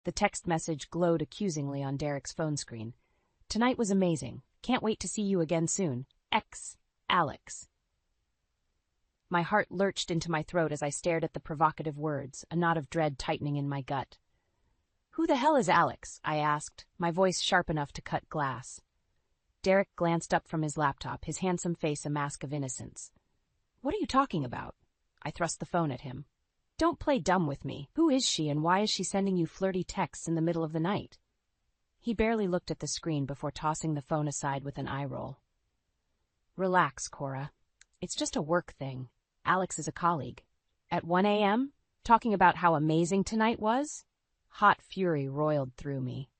The text message glowed accusingly on Derek's phone screen. "Tonight was amazing. Can't wait to see you again soon. X. Alex." My heart lurched into my throat as I stared at the provocative words, a knot of dread tightening in my gut. "Who the hell is Alex?" I asked, my voice sharp enough to cut glass. Derek glanced up from his laptop, his handsome face a mask of innocence. "What are you talking about?" I thrust the phone at him. "Don't play dumb with me. Who is she and why is she sending you flirty texts in the middle of the night?" He barely looked at the screen before tossing the phone aside with an eye roll. "Relax, Cora. It's just a work thing. Alex is a colleague." At 1 a.m., talking about how amazing tonight was? Hot fury roiled through me.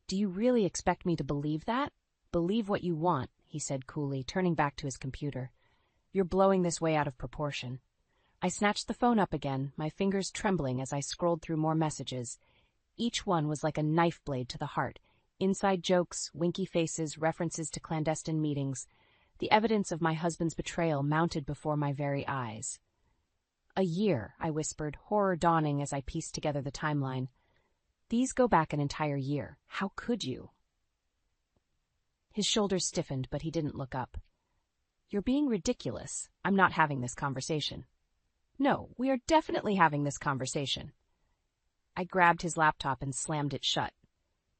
"Do you really expect me to believe that?" "Believe what you want," he said coolly, turning back to his computer. "You're blowing this way out of proportion." I snatched the phone up again, my fingers trembling as I scrolled through more messages. Each one was like a knife blade to the heart. Inside jokes, winky faces, references to clandestine meetings. The evidence of my husband's betrayal mounted before my very eyes. "A year," I whispered, horror dawning as I pieced together the timeline. "These go back an entire year. How could you?" His shoulders stiffened, but he didn't look up. "You're being ridiculous. I'm not having this conversation." "No, we are definitely having this conversation." I grabbed his laptop and slammed it shut.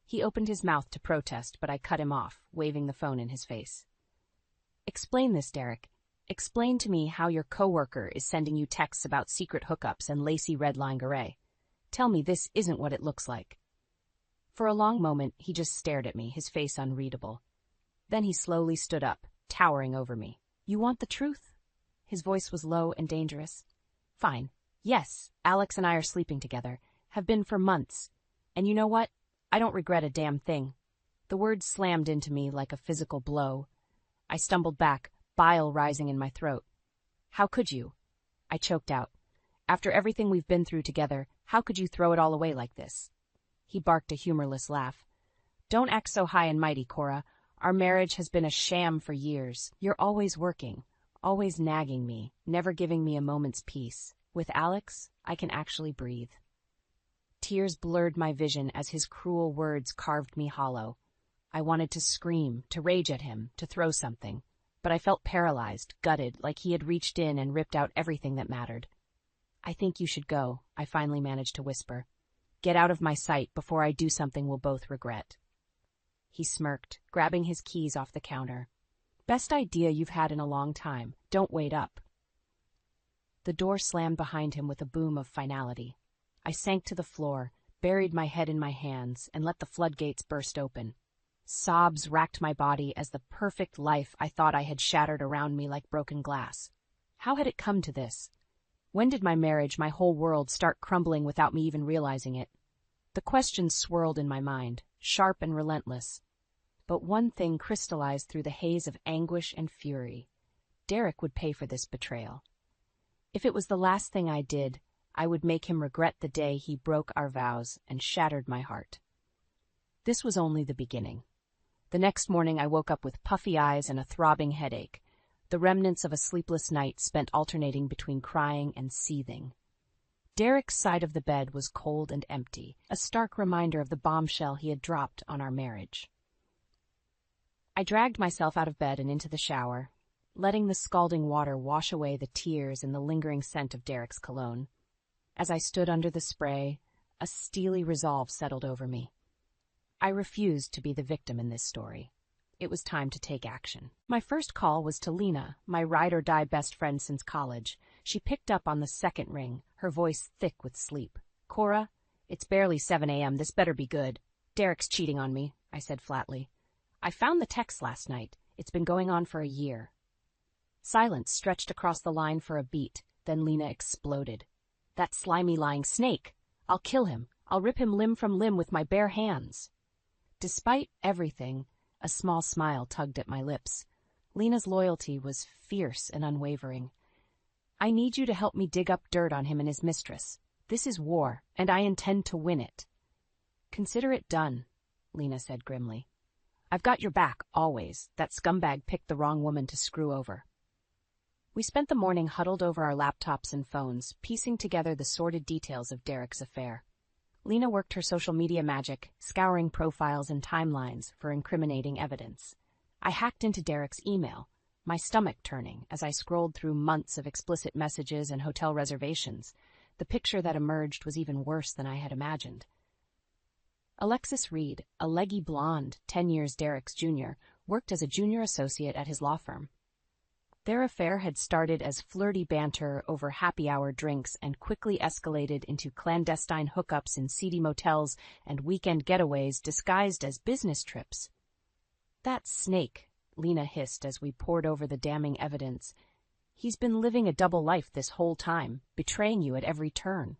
He opened his mouth to protest, but I cut him off, waving the phone in his face. "Explain this, Derek. Explain to me how your coworker is sending you texts about secret hookups and lacy red lingerie. Tell me this isn't what it looks like." For a long moment, he just stared at me, his face unreadable. Then he slowly stood up, towering over me. "You want the truth?" His voice was low and dangerous. "Fine. Yes, Alex and I are sleeping together. Have been for months. And you know what? I don't regret a damn thing." The words slammed into me like a physical blow. I stumbled back, bile rising in my throat. "How could you?" I choked out. "After everything we've been through together, how could you throw it all away like this?" He barked a humorless laugh. "Don't act so high and mighty, Cora. Our marriage has been a sham for years. You're always working, always nagging me, never giving me a moment's peace. With Alex, I can actually breathe." Tears blurred my vision as his cruel words carved me hollow. I wanted to scream, to rage at him, to throw something, but I felt paralyzed, gutted, like he had reached in and ripped out everything that mattered. "I think you should go," I finally managed to whisper. "Get out of my sight before I do something we'll both regret." He smirked, grabbing his keys off the counter. "Best idea you've had in a long time. Don't wait up." The door slammed behind him with a boom of finality. I sank to the floor, buried my head in my hands, and let the floodgates burst open. Sobs racked my body as the perfect life I thought I had shattered around me like broken glass. How had it come to this? When did my marriage, my whole world, start crumbling without me even realizing it? The questions swirled in my mind, sharp and relentless. But one thing crystallized through the haze of anguish and fury. Derek would pay for this betrayal. If it was the last thing I did, I would make him regret the day he broke our vows and shattered my heart. This was only the beginning. The next morning I woke up with puffy eyes and a throbbing headache, the remnants of a sleepless night spent alternating between crying and seething. Derek's side of the bed was cold and empty, a stark reminder of the bombshell he had dropped on our marriage. I dragged myself out of bed and into the shower, letting the scalding water wash away the tears and the lingering scent of Derek's cologne. As I stood under the spray, a steely resolve settled over me. I refused to be the victim in this story. It was time to take action. My first call was to Lena, my ride-or-die best friend since college. She picked up on the second ring, her voice thick with sleep. "Cora, it's barely 7 a.m. This better be good." "Derek's cheating on me," I said flatly. "I found the text last night. It's been going on for a year." Silence stretched across the line for a beat, then Lena exploded. "That slimy lying snake! I'll kill him. I'll rip him limb from limb with my bare hands." Despite everything, a small smile tugged at my lips. Lena's loyalty was fierce and unwavering. "I need you to help me dig up dirt on him and his mistress. This is war, and I intend to win it." "Consider it done," Lena said grimly. "I've got your back, always. That scumbag picked the wrong woman to screw over." We spent the morning huddled over our laptops and phones, piecing together the sordid details of Derek's affair. Lena worked her social media magic, scouring profiles and timelines for incriminating evidence. I hacked into Derek's email, my stomach turning as I scrolled through months of explicit messages and hotel reservations. The picture that emerged was even worse than I had imagined. Alexis Reed, a leggy blonde, 10 years Derek's junior, worked as a junior associate at his law firm. Their affair had started as flirty banter over happy-hour drinks and quickly escalated into clandestine hookups in seedy motels and weekend getaways disguised as business trips. "That snake," Lena hissed as we pored over the damning evidence. "He's been living a double life this whole time, betraying you at every turn."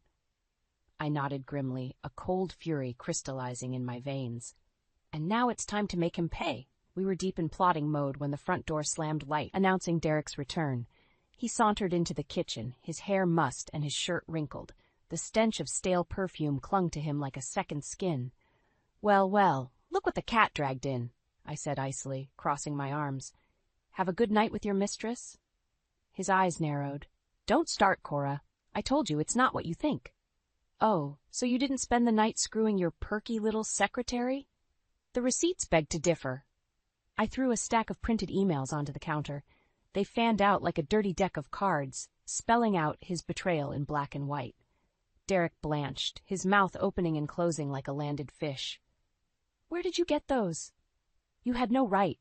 I nodded grimly, a cold fury crystallizing in my veins. "And now it's time to make him pay." We were deep in plotting mode when the front door slammed light, announcing Derek's return. He sauntered into the kitchen, his hair mussed and his shirt wrinkled. The stench of stale perfume clung to him like a second skin. "Well, well, look what the cat dragged in," I said icily, crossing my arms. "Have a good night with your mistress?" His eyes narrowed. "Don't start, Cora. I told you it's not what you think." "Oh, so you didn't spend the night screwing your perky little secretary?" "The receipts beg to differ." I threw a stack of printed emails onto the counter. They fanned out like a dirty deck of cards, spelling out his betrayal in black and white. Derek blanched, his mouth opening and closing like a landed fish. "Where did you get those?" "You had no right."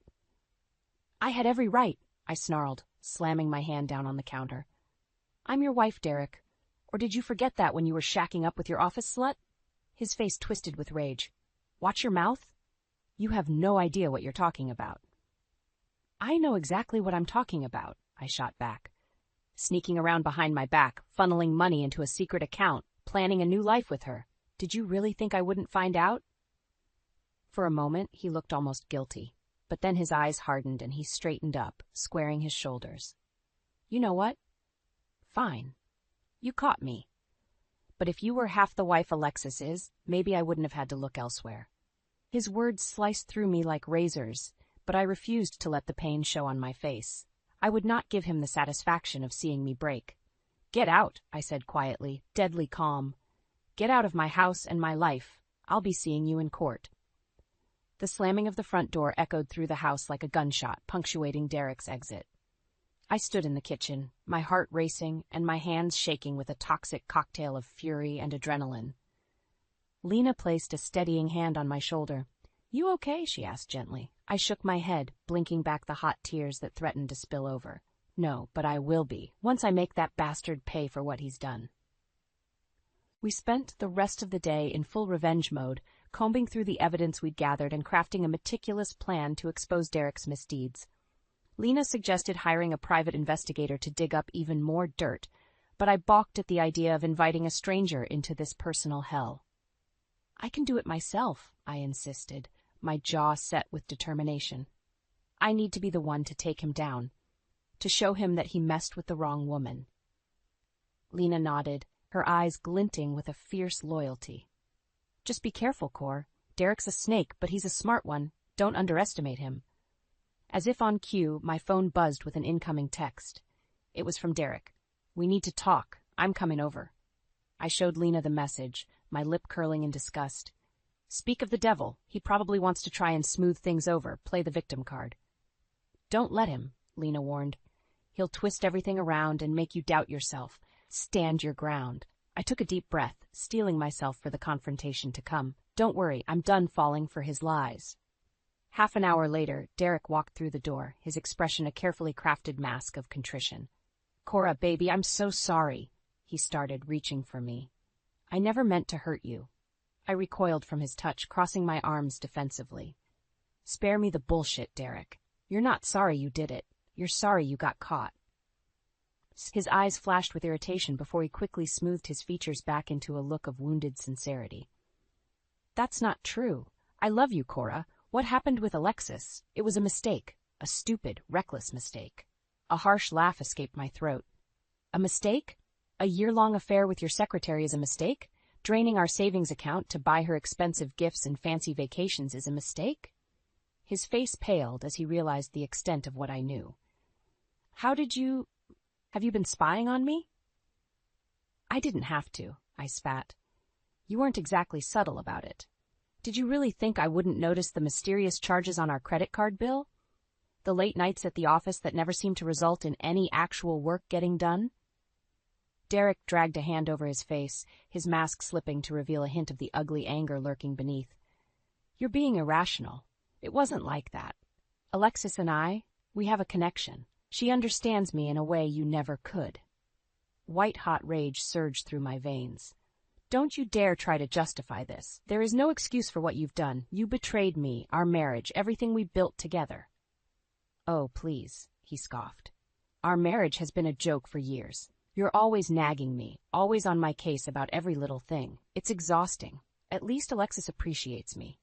"I had every right," I snarled, slamming my hand down on the counter. "I'm your wife, Derek. Or did you forget that when you were shacking up with your office slut?" His face twisted with rage. "Watch your mouth? You have no idea what you're talking about." "I know exactly what I'm talking about," I shot back. "Sneaking around behind my back, funneling money into a secret account, planning a new life with her. Did you really think I wouldn't find out?" For a moment, he looked almost guilty, but then his eyes hardened and he straightened up, squaring his shoulders. "You know what? Fine. You caught me. But if you were half the wife Alexis is, maybe I wouldn't have had to look elsewhere." His words sliced through me like razors, but I refused to let the pain show on my face. I would not give him the satisfaction of seeing me break. "Get out," I said quietly, deadly calm. "Get out of my house and my life. I'll be seeing you in court." The slamming of the front door echoed through the house like a gunshot, punctuating Derek's exit. I stood in the kitchen, my heart racing and my hands shaking with a toxic cocktail of fury and adrenaline. Lena placed a steadying hand on my shoulder. "You okay?" she asked gently. I shook my head, blinking back the hot tears that threatened to spill over. "No, but I will be, once I make that bastard pay for what he's done." We spent the rest of the day in full revenge mode, combing through the evidence we'd gathered and crafting a meticulous plan to expose Derek's misdeeds. Lena suggested hiring a private investigator to dig up even more dirt, but I balked at the idea of inviting a stranger into this personal hell. "I can do it myself," I insisted, my jaw set with determination. "I need to be the one to take him down, to show him that he messed with the wrong woman." Lena nodded, her eyes glinting with a fierce loyalty. "Just be careful, Cor. Derek's a snake, but he's a smart one. Don't underestimate him." As if on cue, my phone buzzed with an incoming text. It was from Derek. "We need to talk. I'm coming over." I showed Lena the message, my lip curling in disgust. "Speak of the devil. He probably wants to try and smooth things over, play the victim card." "Don't let him," Lena warned. "He'll twist everything around and make you doubt yourself. Stand your ground." I took a deep breath, steeling myself for the confrontation to come. "Don't worry, I'm done falling for his lies." Half an hour later, Derek walked through the door, his expression a carefully crafted mask of contrition. "Cora, baby, I'm so sorry," he started, reaching for me. "I never meant to hurt you." I recoiled from his touch, crossing my arms defensively. "Spare me the bullshit, Derek. You're not sorry you did it. You're sorry you got caught." His eyes flashed with irritation before he quickly smoothed his features back into a look of wounded sincerity. "That's not true. I love you, Cora. What happened with Alexis? It was a mistake. A stupid, reckless mistake." A harsh laugh escaped my throat. "A mistake? A year-long affair with your secretary is a mistake? Draining our savings account to buy her expensive gifts and fancy vacations is a mistake?" His face paled as he realized the extent of what I knew. Have you been spying on me?" "I didn't have to," I spat. You weren't exactly subtle about it. Did you really think I wouldn't notice the mysterious charges on our credit card bill? The late nights at the office that never seemed to result in any actual work getting done? Derek dragged a hand over his face, his mask slipping to reveal a hint of the ugly anger lurking beneath. You're being irrational. It wasn't like that. Alexis and I, we have a connection. She understands me in a way you never could. White-hot rage surged through my veins. Don't you dare try to justify this. There is no excuse for what you've done. You betrayed me, our marriage, everything we built together. Oh, please, he scoffed. Our marriage has been a joke for years. You're always nagging me, always on my case about every little thing. It's exhausting. At least Alexis appreciates me.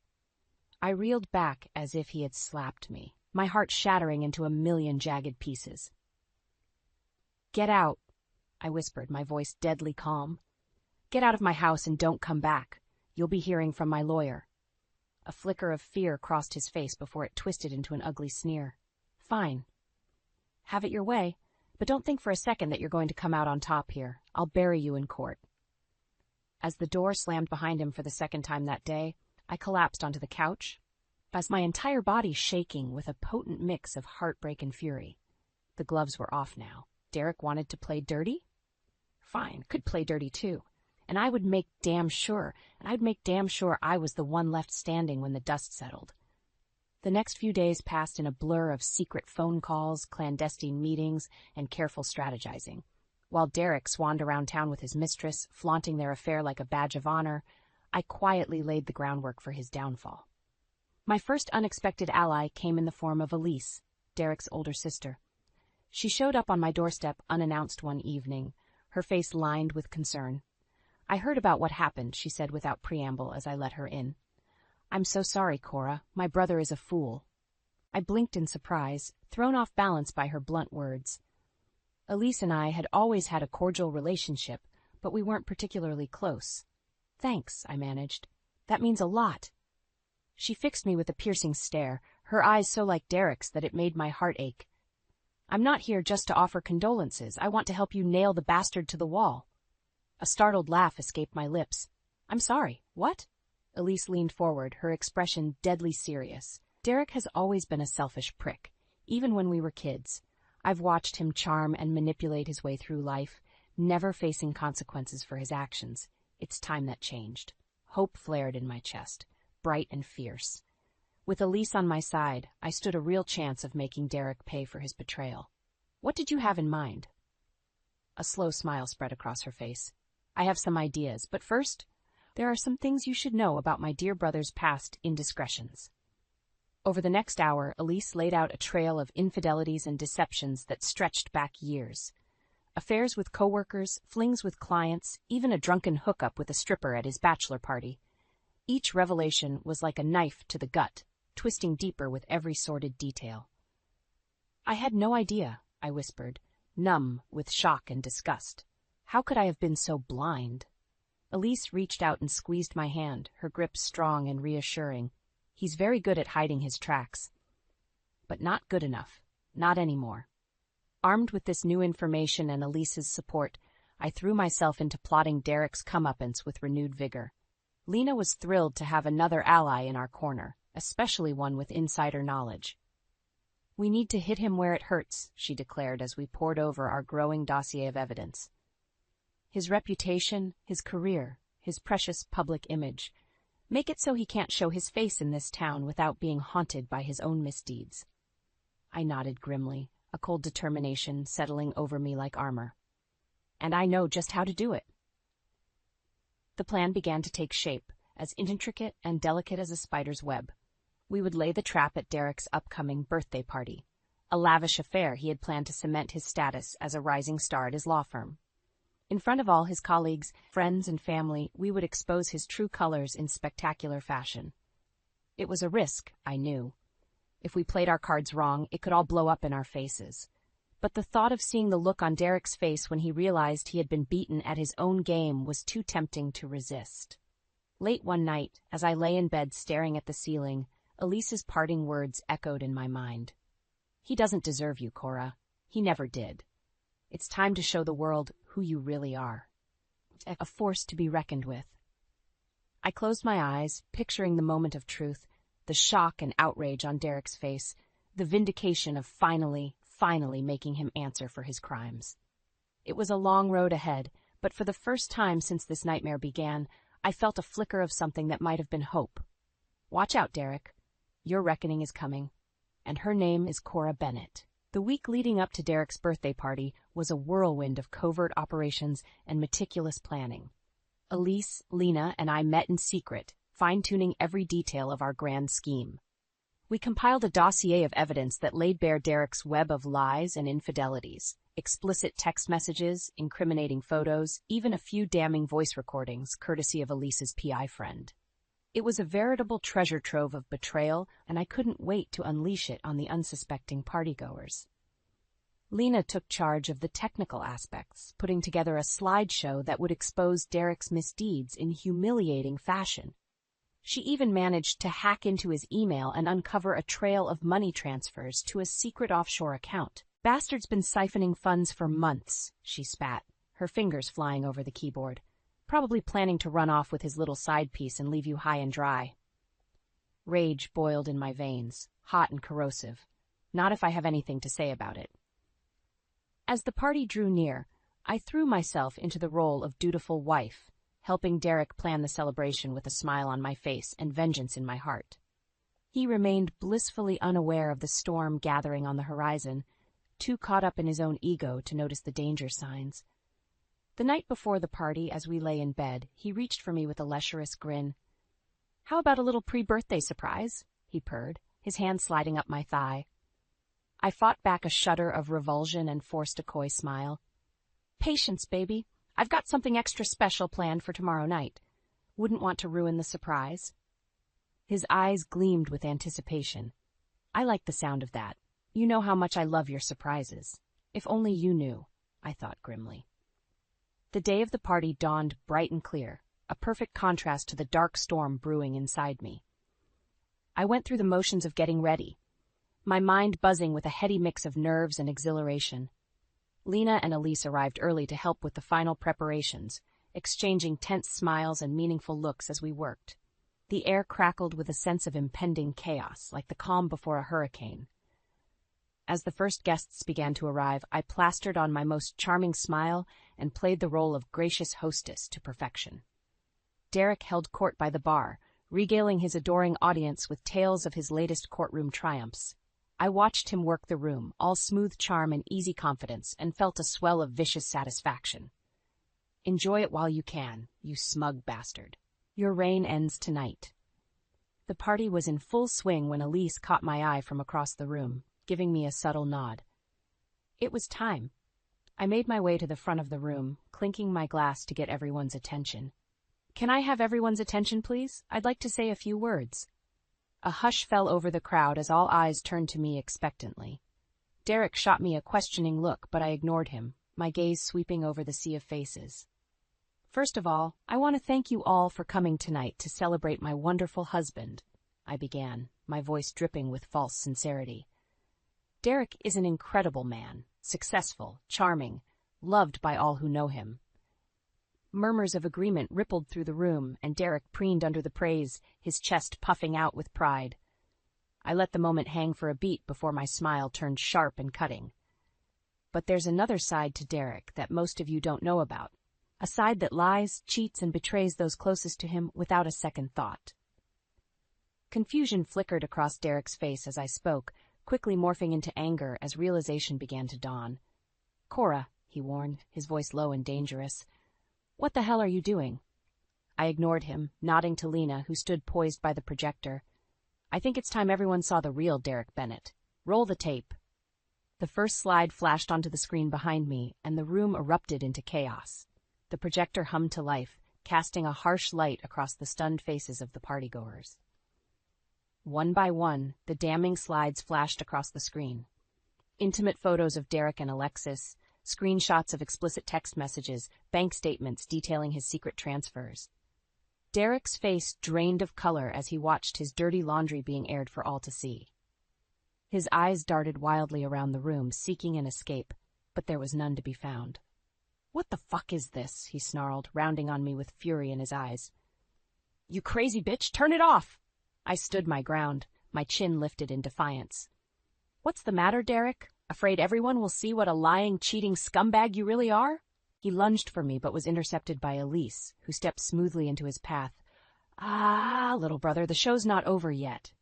I reeled back as if he had slapped me, my heart shattering into a million jagged pieces. Get out, I whispered, my voice deadly calm. Get out of my house and don't come back. You'll be hearing from my lawyer. A flicker of fear crossed his face before it twisted into an ugly sneer. Fine. Have it your way, but don't think for a second that you're going to come out on top here. I'll bury you in court. As the door slammed behind him for the second time that day, I collapsed onto the couch, as my entire body shaking with a potent mix of heartbreak and fury. The gloves were off now. Derek wanted to play dirty? Fine, could play dirty too. And I'd make damn sure I was the one left standing when the dust settled. The next few days passed in a blur of secret phone calls, clandestine meetings, and careful strategizing. While Derek swanned around town with his mistress, flaunting their affair like a badge of honor, I quietly laid the groundwork for his downfall. My first unexpected ally came in the form of Elise, Derek's older sister. She showed up on my doorstep unannounced one evening, her face lined with concern. I heard about what happened, she said without preamble as I let her in. I'm so sorry, Cora. My brother is a fool. I blinked in surprise, thrown off balance by her blunt words. Elise and I had always had a cordial relationship, but we weren't particularly close. Thanks, I managed. That means a lot. She fixed me with a piercing stare, her eyes so like Derek's that it made my heart ache. I'm not here just to offer condolences. I want to help you nail the bastard to the wall. A startled laugh escaped my lips. I'm sorry, what? Elise leaned forward, her expression deadly serious. Derek has always been a selfish prick, even when we were kids. I've watched him charm and manipulate his way through life, never facing consequences for his actions. It's time that changed. Hope flared in my chest, bright and fierce. With Elise on my side, I stood a real chance of making Derek pay for his betrayal. What did you have in mind? A slow smile spread across her face. I have some ideas, but first, there are some things you should know about my dear brother's past indiscretions. Over the next hour, Elise laid out a trail of infidelities and deceptions that stretched back years. Affairs with coworkers, flings with clients, even a drunken hookup with a stripper at his bachelor party. Each revelation was like a knife to the gut, twisting deeper with every sordid detail. I had no idea, I whispered, numb with shock and disgust. How could I have been so blind? Elise reached out and squeezed my hand, her grip strong and reassuring. He's very good at hiding his tracks. But not good enough. Not anymore. Armed with this new information and Elise's support, I threw myself into plotting Derek's comeuppance with renewed vigor. Lena was thrilled to have another ally in our corner, especially one with insider knowledge. We need to hit him where it hurts, she declared as we pored over our growing dossier of evidence. His reputation, his career, his precious public image. Make it so he can't show his face in this town without being haunted by his own misdeeds. I nodded grimly, a cold determination settling over me like armor. And I know just how to do it. The plan began to take shape, as intricate and delicate as a spider's web. We would lay the trap at Derek's upcoming birthday party, a lavish affair he had planned to cement his status as a rising star at his law firm. In front of all his colleagues, friends, and family, we would expose his true colors in spectacular fashion. It was a risk, I knew. If we played our cards wrong, it could all blow up in our faces. But the thought of seeing the look on Derek's face when he realized he had been beaten at his own game was too tempting to resist. Late one night, as I lay in bed staring at the ceiling, Elise's parting words echoed in my mind. He doesn't deserve you, Cora. He never did. It's time to show the world who you really are. A force to be reckoned with. I closed my eyes, picturing the moment of truth, the shock and outrage on Derek's face, the vindication of finally making him answer for his crimes. It was a long road ahead, but for the first time since this nightmare began, I felt a flicker of something that might have been hope. Watch out, Derek. Your reckoning is coming. And her name is Cora Bennett. The week leading up to Derek's birthday party was a whirlwind of covert operations and meticulous planning. Elise, Lena, and I met in secret, fine-tuning every detail of our grand scheme. We compiled a dossier of evidence that laid bare Derek's web of lies and infidelities, explicit text messages, incriminating photos, even a few damning voice recordings, courtesy of Elise's PI friend. It was a veritable treasure trove of betrayal, and I couldn't wait to unleash it on the unsuspecting partygoers. Lena took charge of the technical aspects, putting together a slideshow that would expose Derek's misdeeds in humiliating fashion. She even managed to hack into his email and uncover a trail of money transfers to a secret offshore account. "Bastard's been siphoning funds for months," she spat, her fingers flying over the keyboard. "Probably planning to run off with his little side piece and leave you high and dry." Rage boiled in my veins, hot and corrosive. Not if I have anything to say about it. As the party drew near, I threw myself into the role of dutiful wife, helping Derek plan the celebration with a smile on my face and vengeance in my heart. He remained blissfully unaware of the storm gathering on the horizon, too caught up in his own ego to notice the danger signs. The night before the party, as we lay in bed, he reached for me with a lecherous grin. "How about a little pre-birthday surprise?" he purred, his hand sliding up my thigh. I fought back a shudder of revulsion and forced a coy smile. "Patience, baby. I've got something extra special planned for tomorrow night. Wouldn't want to ruin the surprise." His eyes gleamed with anticipation. I liked the sound of that. "You know how much I love your surprises. If only you knew," I thought grimly. The day of the party dawned bright and clear, a perfect contrast to the dark storm brewing inside me. I went through the motions of getting ready, my mind buzzing with a heady mix of nerves and exhilaration. Lena and Elise arrived early to help with the final preparations, exchanging tense smiles and meaningful looks as we worked. The air crackled with a sense of impending chaos, like the calm before a hurricane. As the first guests began to arrive, I plastered on my most charming smile and played the role of gracious hostess to perfection. Derek held court by the bar, regaling his adoring audience with tales of his latest courtroom triumphs. I watched him work the room, all smooth charm and easy confidence, and felt a swell of vicious satisfaction. "Enjoy it while you can, you smug bastard. Your reign ends tonight." The party was in full swing when Elise caught my eye from across the room, giving me a subtle nod. It was time. I made my way to the front of the room, clinking my glass to get everyone's attention. "Can I have everyone's attention, please? I'd like to say a few words." A hush fell over the crowd as all eyes turned to me expectantly. Derek shot me a questioning look, but I ignored him, my gaze sweeping over the sea of faces. "First of all, I want to thank you all for coming tonight to celebrate my wonderful husband," I began, my voice dripping with false sincerity. "Derek is an incredible man, successful, charming, loved by all who know him." Murmurs of agreement rippled through the room, and Derek preened under the praise, his chest puffing out with pride. I let the moment hang for a beat before my smile turned sharp and cutting. But there's another side to Derek that most of you don't know about, a side that lies, cheats, and betrays those closest to him without a second thought. Confusion flickered across Derek's face as I spoke, quickly morphing into anger as realization began to dawn. "Cora," he warned, his voice low and dangerous, "what the hell are you doing?" I ignored him, nodding to Lena, who stood poised by the projector. "I think it's time everyone saw the real Derek Bennett. Roll the tape." The first slide flashed onto the screen behind me, and the room erupted into chaos. The projector hummed to life, casting a harsh light across the stunned faces of the partygoers. One by one, the damning slides flashed across the screen. Intimate photos of Derek and Alexis, screenshots of explicit text messages, bank statements detailing his secret transfers. Derek's face drained of color as he watched his dirty laundry being aired for all to see. His eyes darted wildly around the room, seeking an escape, but there was none to be found. "What the fuck is this?" he snarled, rounding on me with fury in his eyes. You crazy bitch, turn it off! I stood my ground, my chin lifted in defiance. What's the matter, Derek? Afraid everyone will see what a lying, cheating scumbag you really are? He lunged for me but was intercepted by Elise, who stepped smoothly into his path. Ah, little brother, the show's not over yet.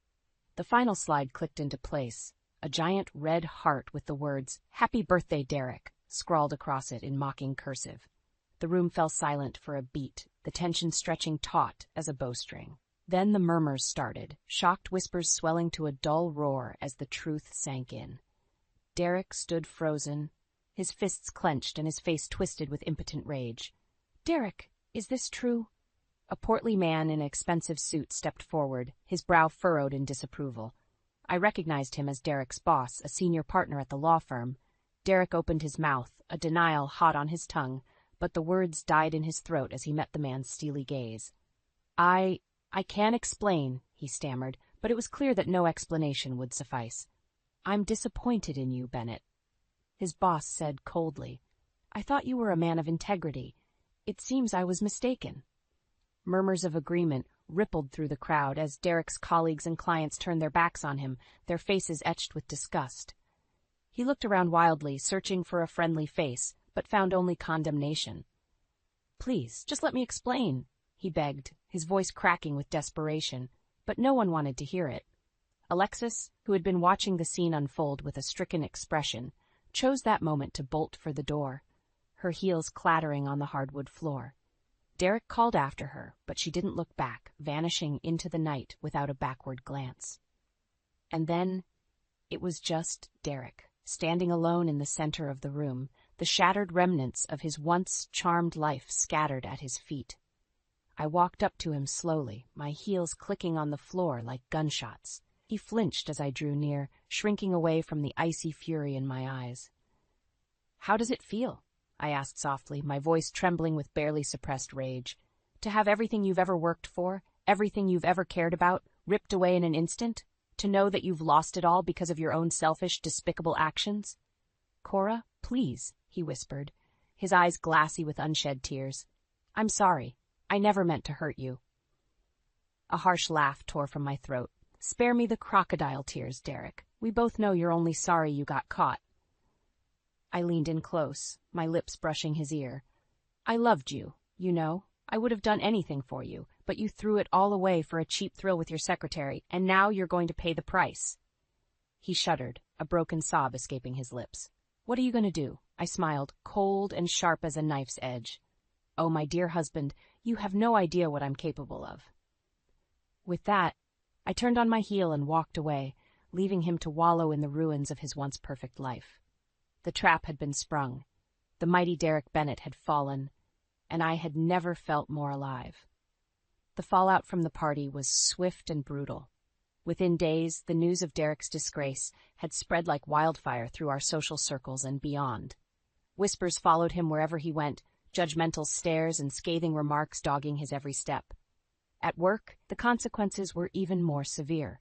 The final slide clicked into place, a giant red heart with the words, "Happy Birthday, Derek," scrawled across it in mocking cursive. The room fell silent for a beat, the tension stretching taut as a bowstring. Then the murmurs started, shocked whispers swelling to a dull roar as the truth sank in. Derek stood frozen, his fists clenched and his face twisted with impotent rage. "Derek, is this true?" A portly man in an expensive suit stepped forward, his brow furrowed in disapproval. I recognized him as Derek's boss, a senior partner at the law firm. Derek opened his mouth, a denial hot on his tongue, but the words died in his throat as he met the man's steely gaze. I can't explain," he stammered, but it was clear that no explanation would suffice. "I'm disappointed in you, Bennett." His boss said coldly, "I thought you were a man of integrity. It seems I was mistaken." Murmurs of agreement rippled through the crowd as Derek's colleagues and clients turned their backs on him, their faces etched with disgust. He looked around wildly, searching for a friendly face, but found only condemnation. "Please, just let me explain," he begged, his voice cracking with desperation, but no one wanted to hear it. Alexis, who had been watching the scene unfold with a stricken expression, chose that moment to bolt for the door, her heels clattering on the hardwood floor. Derek called after her, but she didn't look back, vanishing into the night without a backward glance. And then it was just Derek, standing alone in the center of the room, the shattered remnants of his once charmed life scattered at his feet. I walked up to him slowly, my heels clicking on the floor like gunshots. He flinched as I drew near, shrinking away from the icy fury in my eyes. "How does it feel?" I asked softly, my voice trembling with barely suppressed rage. "To have everything you've ever worked for, everything you've ever cared about, ripped away in an instant? To know that you've lost it all because of your own selfish, despicable actions?" "Cora, please," he whispered, his eyes glassy with unshed tears. "I'm sorry. I never meant to hurt you." A harsh laugh tore from my throat. "Spare me the crocodile tears, Derek. We both know you're only sorry you got caught." I leaned in close, my lips brushing his ear. "I loved you, you know. I would have done anything for you, but you threw it all away for a cheap thrill with your secretary, and now you're going to pay the price." He shuddered, a broken sob escaping his lips. "What are you going to do?" I smiled, cold and sharp as a knife's edge. "Oh, my dear husband, you have no idea what I'm capable of." With that, I turned on my heel and walked away, leaving him to wallow in the ruins of his once perfect life. The trap had been sprung. The mighty Derek Bennett had fallen, and I had never felt more alive. The fallout from the party was swift and brutal. Within days, the news of Derek's disgrace had spread like wildfire through our social circles and beyond. Whispers followed him wherever he went, judgmental stares and scathing remarks dogging his every step. At work, the consequences were even more severe.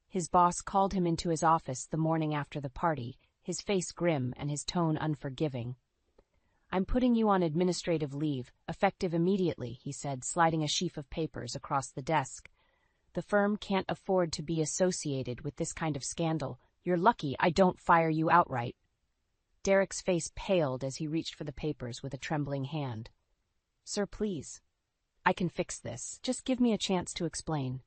His boss called him into his office the morning after the party, his face grim and his tone unforgiving. "I'm putting you on administrative leave, effective immediately," he said, sliding a sheaf of papers across the desk. "The firm can't afford to be associated with this kind of scandal. You're lucky I don't fire you outright." Derek's face paled as he reached for the papers with a trembling hand. "Sir, please. I can fix this. Just give me a chance to explain."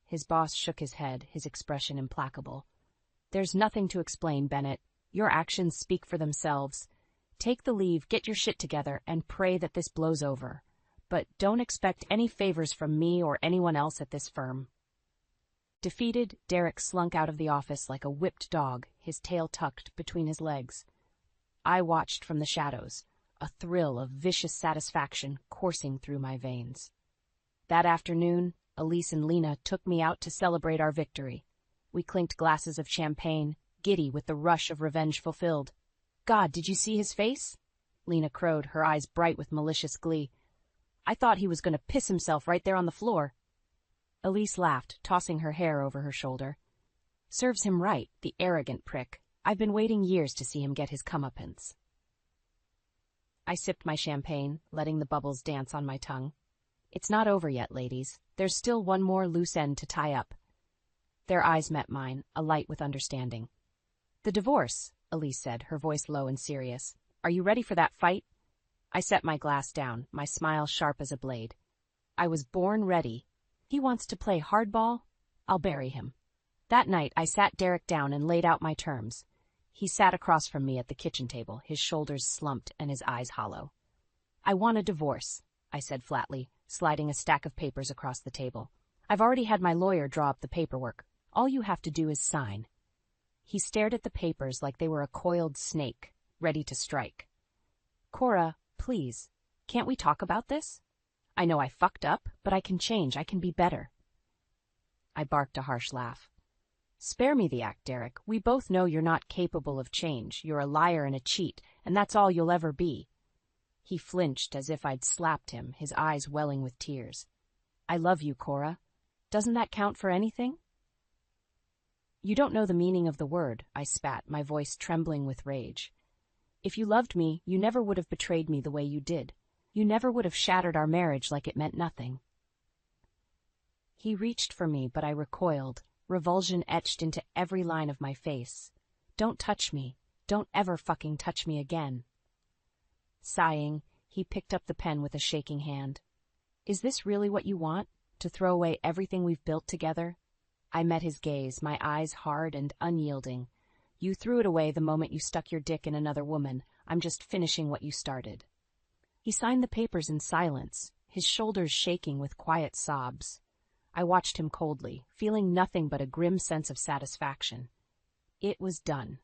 His boss shook his head, his expression implacable. "There's nothing to explain, Bennett. Your actions speak for themselves. Take the leave, get your shit together, and pray that this blows over. But don't expect any favors from me or anyone else at this firm." Defeated, Derek slunk out of the office like a whipped dog, his tail tucked between his legs. I watched from the shadows, a thrill of vicious satisfaction coursing through my veins. That afternoon, Elise and Lena took me out to celebrate our victory. We clinked glasses of champagne, giddy with the rush of revenge fulfilled. "God, did you see his face?" Lena crowed, her eyes bright with malicious glee. "I thought he was going to piss himself right there on the floor." Elise laughed, tossing her hair over her shoulder. "Serves him right, the arrogant prick. I've been waiting years to see him get his comeuppance." I sipped my champagne, letting the bubbles dance on my tongue. It's not over yet, ladies. There's still one more loose end to tie up. Their eyes met mine, alight with understanding. The divorce, Elise said, her voice low and serious. Are you ready for that fight? I set my glass down, my smile sharp as a blade. I was born ready. He wants to play hardball? I'll bury him. That night, I sat Derek down and laid out my terms. He sat across from me at the kitchen table, his shoulders slumped and his eyes hollow. I want a divorce, I said flatly, sliding a stack of papers across the table. I've already had my lawyer draw up the paperwork. All you have to do is sign. He stared at the papers like they were a coiled snake, ready to strike. Cora, please, can't we talk about this? I know I fucked up, but I can change. I can be better. I barked a harsh laugh. Spare me the act, Derek. We both know you're not capable of change. You're a liar and a cheat, and that's all you'll ever be. He flinched as if I'd slapped him, his eyes welling with tears. I love you, Cora. Doesn't that count for anything? You don't know the meaning of the word, I spat, my voice trembling with rage. If you loved me, you never would have betrayed me the way you did. You never would have shattered our marriage like it meant nothing. He reached for me, but I recoiled, revulsion etched into every line of my face. Don't touch me. Don't ever fucking touch me again. Sighing, he picked up the pen with a shaking hand. Is this really what you want? To throw away everything we've built together? I met his gaze, my eyes hard and unyielding. You threw it away the moment you stuck your dick in another woman. I'm just finishing what you started. He signed the papers in silence, his shoulders shaking with quiet sobs. I watched him coldly, feeling nothing but a grim sense of satisfaction. It was done.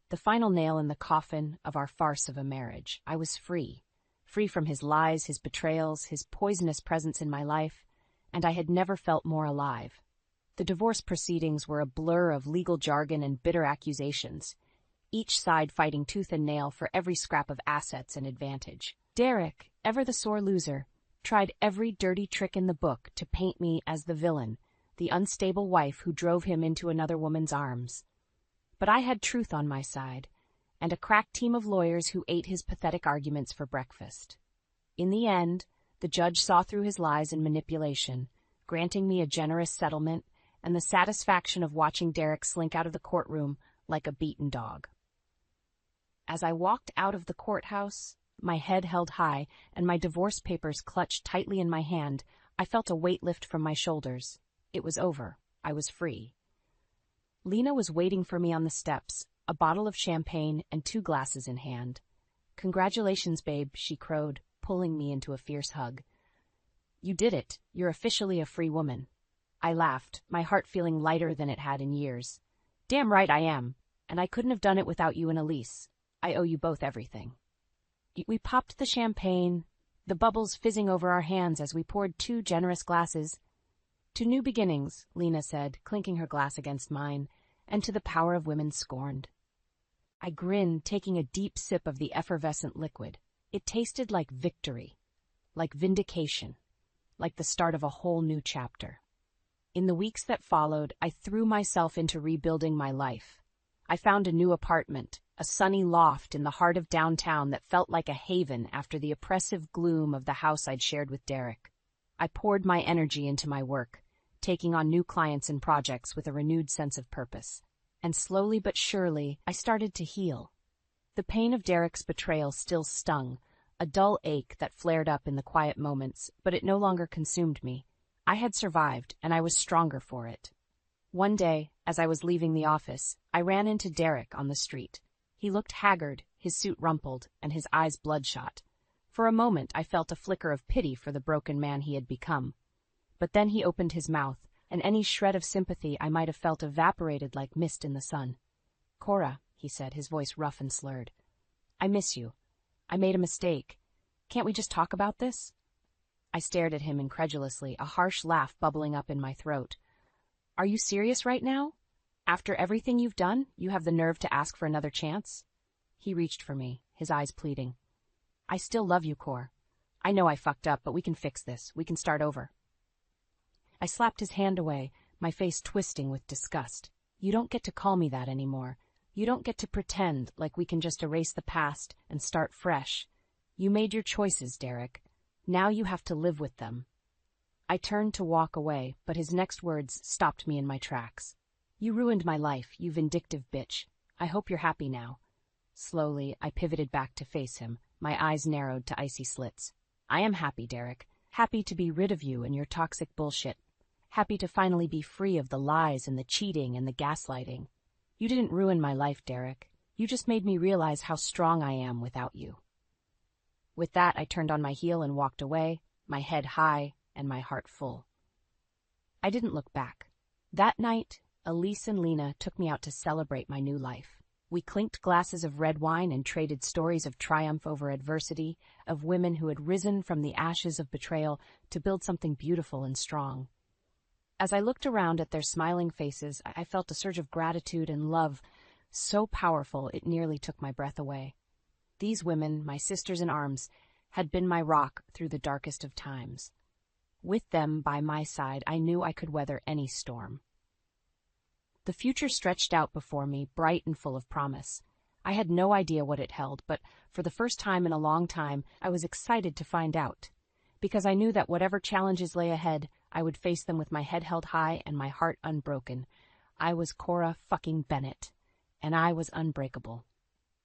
The final nail in the coffin of our farce of a marriage. I was free. Free from his lies, his betrayals, his poisonous presence in my life, and I had never felt more alive. The divorce proceedings were a blur of legal jargon and bitter accusations, each side fighting tooth and nail for every scrap of assets and advantage. Derek, ever the sore loser, tried every dirty trick in the book to paint me as the villain, the unstable wife who drove him into another woman's arms. But I had truth on my side, and a crack team of lawyers who ate his pathetic arguments for breakfast. In the end, the judge saw through his lies and manipulation, granting me a generous settlement and the satisfaction of watching Derek slink out of the courtroom like a beaten dog. As I walked out of the courthouse, my head held high and my divorce papers clutched tightly in my hand, I felt a weight lift from my shoulders. It was over. I was free. Lena was waiting for me on the steps, a bottle of champagne and 2 glasses in hand. Congratulations, babe, she crowed, pulling me into a fierce hug. You did it. You're officially a free woman. I laughed, my heart feeling lighter than it had in years. Damn right I am, and I couldn't have done it without you and Elise. I owe you both everything. We popped the champagne, the bubbles fizzing over our hands as we poured 2 generous glasses. To new beginnings, Lena said, clinking her glass against mine, and to the power of women scorned. I grinned, taking a deep sip of the effervescent liquid. It tasted like victory, like vindication, like the start of a whole new chapter. In the weeks that followed, I threw myself into rebuilding my life. I found a new apartment, a sunny loft in the heart of downtown that felt like a haven after the oppressive gloom of the house I'd shared with Derek. I poured my energy into my work, taking on new clients and projects with a renewed sense of purpose. And slowly but surely, I started to heal. The pain of Derek's betrayal still stung, a dull ache that flared up in the quiet moments, but it no longer consumed me. I had survived, and I was stronger for it. One day, as I was leaving the office, I ran into Derek on the street. He looked haggard, his suit rumpled, and his eyes bloodshot. For a moment, I felt a flicker of pity for the broken man he had become. But then he opened his mouth, and any shred of sympathy I might have felt evaporated like mist in the sun. Cora, he said, his voice rough and slurred. I miss you. I made a mistake. Can't we just talk about this? I stared at him incredulously, a harsh laugh bubbling up in my throat. Are you serious right now? After everything you've done, you have the nerve to ask for another chance? He reached for me, his eyes pleading. I still love you, Cor. I know I fucked up, but we can fix this. We can start over. I slapped his hand away, my face twisting with disgust. You don't get to call me that anymore. You don't get to pretend like we can just erase the past and start fresh. You made your choices, Derek. Now you have to live with them. I turned to walk away, but his next words stopped me in my tracks. You ruined my life, you vindictive bitch. I hope you're happy now. Slowly, I pivoted back to face him, my eyes narrowed to icy slits. I am happy, Derek. Happy to be rid of you and your toxic bullshit. Happy to finally be free of the lies and the cheating and the gaslighting. You didn't ruin my life, Derek. You just made me realize how strong I am without you. With that, I turned on my heel and walked away, my head high and my heart full. I didn't look back. That night, Elise and Lena took me out to celebrate my new life. We clinked glasses of red wine and traded stories of triumph over adversity, of women who had risen from the ashes of betrayal to build something beautiful and strong. As I looked around at their smiling faces, I felt a surge of gratitude and love, so powerful it nearly took my breath away. These women, my sisters in arms, had been my rock through the darkest of times. With them by my side, I knew I could weather any storm. The future stretched out before me, bright and full of promise. I had no idea what it held, but for the first time in a long time, I was excited to find out. Because I knew that whatever challenges lay ahead, I would face them with my head held high and my heart unbroken. I was Cora fucking Bennett, and I was unbreakable.